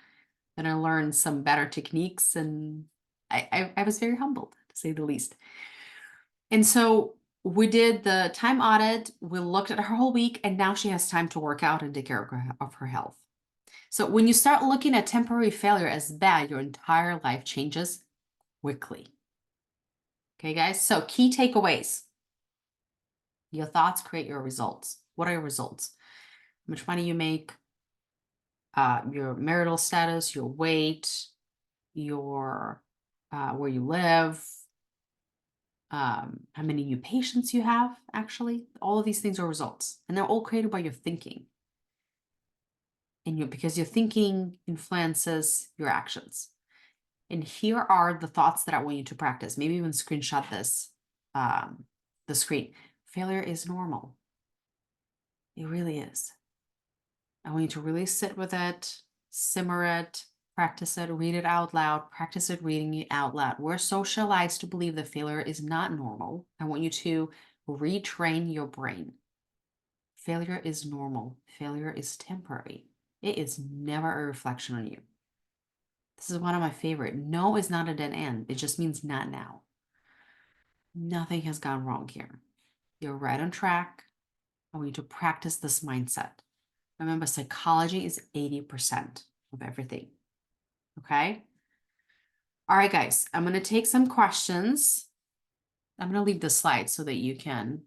then I learned some better techniques, and I was very humbled, to say the least. And so we did the time audit, we looked at her whole week, and now she has time to work out and take care of her health. So when you start looking at temporary failure as bad, your entire life changes quickly. Okay, guys? So key takeaways. Your thoughts create your results. What are your results? How much money you make, your marital status, your weight, your where you live, how many new patients you have, actually. All of these things are results. And they're all created by your thinking. And because your thinking influences your actions. And here are the thoughts that I want you to practice. Maybe even screenshot this, the screen. Failure is normal. It really is. I want you to really sit with it, simmer it, practice it, read it out loud, practice it reading it out loud. We're socialized to believe that failure is not normal. I want you to retrain your brain. Failure is normal. Failure is temporary. It is never a reflection on you. This is one of my favorite. No is not a dead end. It just means not now. Nothing has gone wrong here. You're right on track. I want you to practice this mindset. Remember, psychology is 80% of everything. Okay? All right, guys, I'm going to take some questions. I'm going to leave the slide so that you can,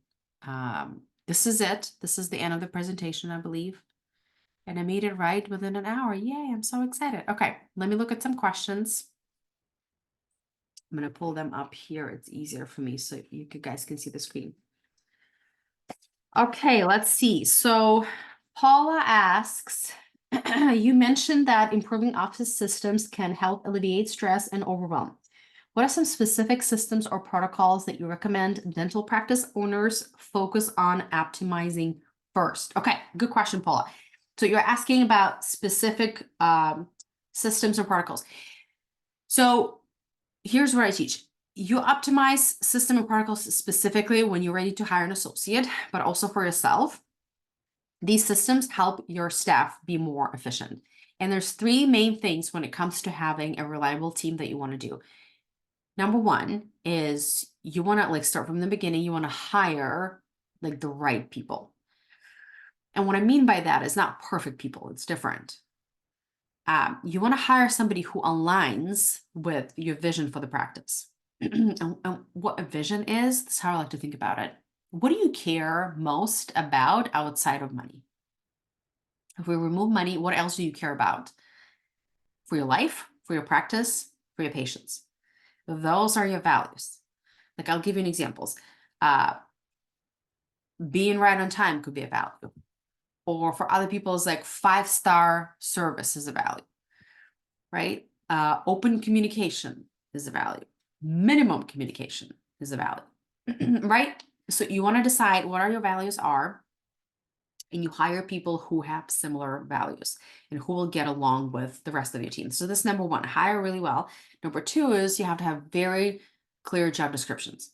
this is it. This is the end of the presentation, I believe. And I made it right within an hour. Yay, I'm so excited. Okay, let me look at some questions. I'm going to pull them up here. It's easier for me so you guys can see the screen. Okay, let's see. So Paula asks, you mentioned that improving office systems can help alleviate stress and overwhelm. What are some specific systems or protocols that you recommend dental practice owners focus on optimizing first? Okay, good question, Paula. So you're asking about specific systems or protocols. So here's what I teach. You optimize system and protocols specifically when you're ready to hire an associate, but also for yourself. These systems help your staff be more efficient. And there's three main things when it comes to having a reliable team that you want to do. Number one is you want to start from the beginning. You want to hire the right people. And what I mean by that is not perfect people. It's different. You want to hire somebody who aligns with your vision for the practice. And what a vision is, that's how I like to think about it. What do you care most about outside of money? If we remove money, what else do you care about? For your life, for your practice, for your patients. Those are your values. I'll give you an examples. Being right on time could be a value. Or for other people, it's 5-star service is a value, right? Open communication is a value. Minimum communication is a value, right? So you want to decide what are your values are, and you hire people who have similar values and who will get along with the rest of your team. So this number one, hire really well. Number two is you have to have very clear job descriptions.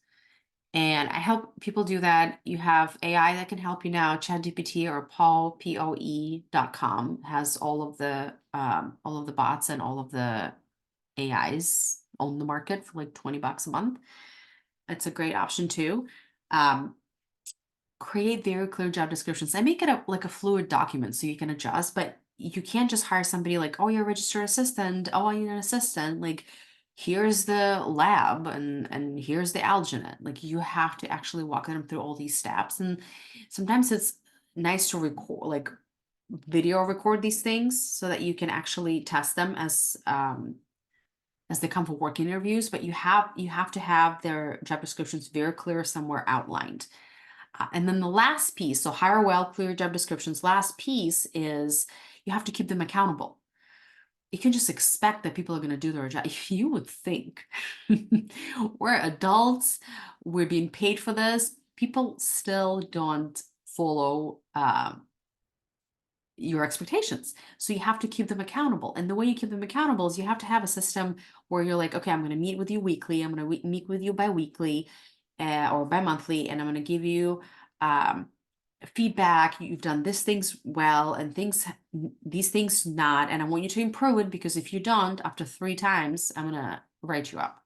And I help people do that. You have AI that can help you now. ChatGPT or POE.com has all of the bots and all of the AIs on the market for $20 a month. It's a great option too. Create very clear job descriptions. I make it a fluid document so you can adjust, but you can't just hire somebody oh, you're a registered assistant. Oh, I need an assistant. Here's the lab and here's the alginate. You have to actually walk them through all these steps. And sometimes it's nice to record, video record these things so that you can actually test them as they come for work interviews. But you have to have their job descriptions very clear, somewhere outlined. And then the last piece, so hire well, clear job descriptions. Last piece is you have to keep them accountable. You can just expect that people are going to do their job. You would think we're adults, we're being paid for this. People still don't follow your expectations. So you have to keep them accountable. And the way you keep them accountable is you have to have a system where you're okay, I'm going to meet with you weekly. I'm going to meet with you bi-weekly or bi-monthly, and I'm going to give you feedback. You've done these things well and these things not, and I want you to improve it, because if you don't, after 3 times, I'm going to write you up.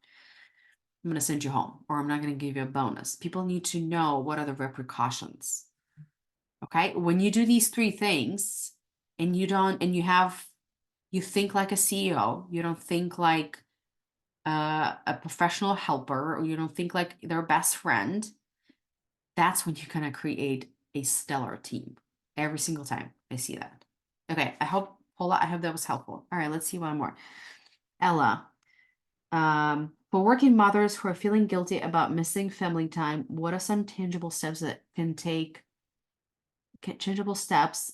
I'm going to send you home, or I'm not going to give you a bonus. People need to know what are the repercussions. Okay, when you do these 3 things and you think like a CEO, you don't think like a professional helper, or you don't think like their best friend, that's when you're going to create a stellar team. Every single time I see that. Okay, I hope that was helpful. All right, let's see one more. Ella, for working mothers who are feeling guilty about missing family time, what are some tangible steps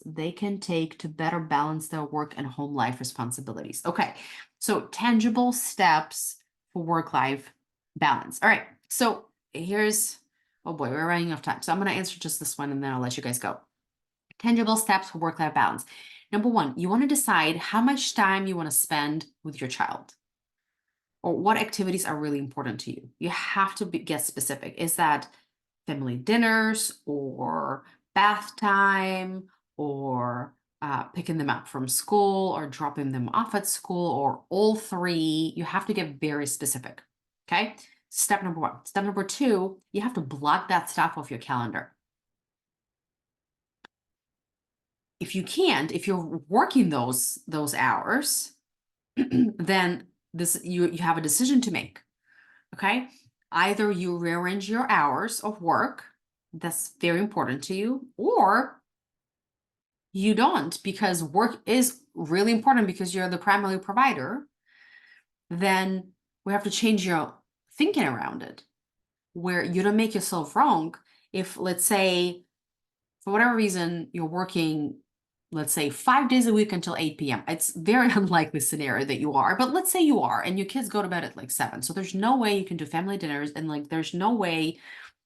they can take to better balance their work and home life responsibilities? Okay, so tangible steps for work-life balance. All right, so here's, oh boy, we're running out of time. So I'm going to answer just this one and then I'll let you guys go. Tangible steps for work-life balance. Number one, you want to decide how much time you want to spend with your child, or what activities are really important to you. You have to get specific. Is that family dinners or bath time or picking them up from school or dropping them off at school or all three? You have to get very specific. Okay. Step number one. Step number two, you have to block that stuff off your calendar. If you can't, if you're working those hours, then you have a decision to make. Okay. Either you rearrange your hours of work, that's very important to you, or you don't, because work is really important because you're the primary provider. Then we have to change your thinking around it, where you don't make yourself wrong. If, let's say, for whatever reason, you're working, let's say 5 days a week until 8 p.m. It's very unlikely scenario that you are, but let's say you are, and your kids go to bed at like 7. So there's no way you can do family dinners, and like there's no way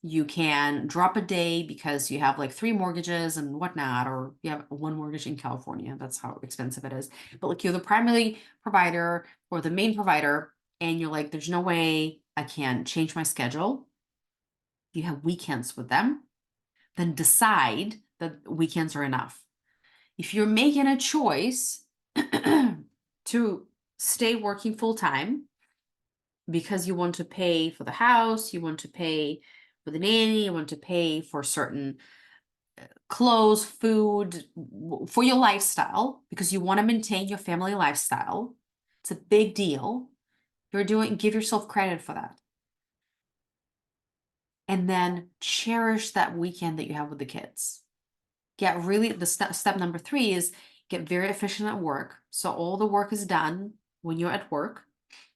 you can drop a day because you have like 3 mortgages and whatnot, or you have 1 mortgage in California. That's how expensive it is. But like you're the primary provider or the main provider, and you're like, there's no way I can change my schedule. You have weekends with them, then decide that weekends are enough. If you're making a choice to stay working full time because you want to pay for the house, you want to pay for the nanny, you want to pay for certain clothes, food, for your lifestyle, because you want to maintain your family lifestyle, it's a big deal. Give yourself credit for that. And then cherish that weekend that you have with the kids. Get really, the step number 3 is get very efficient at work. So all the work is done when you're at work,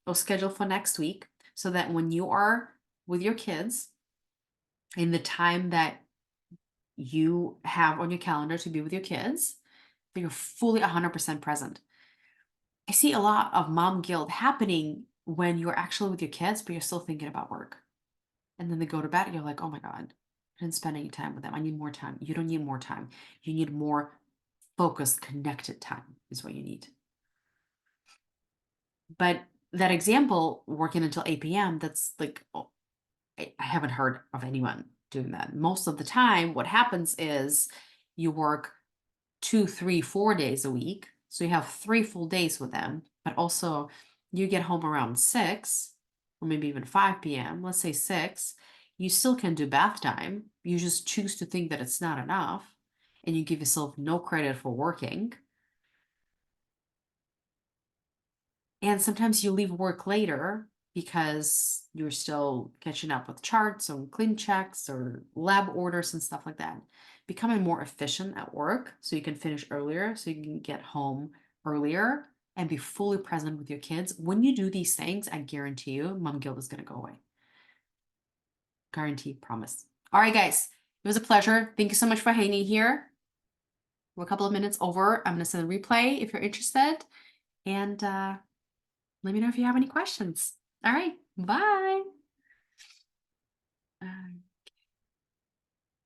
or scheduled for next week, so that when you are with your kids, in the time that you have on your calendar to be with your kids, that you're fully 100% present. I see a lot of mom guilt happening when you're actually with your kids, but you're still thinking about work. And then they go to bed and you're like, oh my God, I didn't spend any time with them. I need more time. You don't need more time. You need more focused, connected time is what you need. But that example, working until 8 p.m., that's like, oh, I haven't heard of anyone doing that. Most of the time, what happens is you work 2, 3, 4 days a week. So you have 3 full days with them, but also you get home around 6 or maybe even 5 p.m. Let's say 6. You still can do bath time. You just choose to think that it's not enough, and you give yourself no credit for working. And sometimes you leave work later because you're still catching up with charts or clean checks or lab orders and stuff like that. Becoming more efficient at work so you can finish earlier, so you can get home earlier and be fully present with your kids. When you do these things, I guarantee you, mom guilt is going to go away. Guarantee, promise. All right, guys, it was a pleasure. Thank you so much for hanging here. We're a couple of minutes over. I'm going to send a replay if you're interested. And let me know if you have any questions. All right, bye.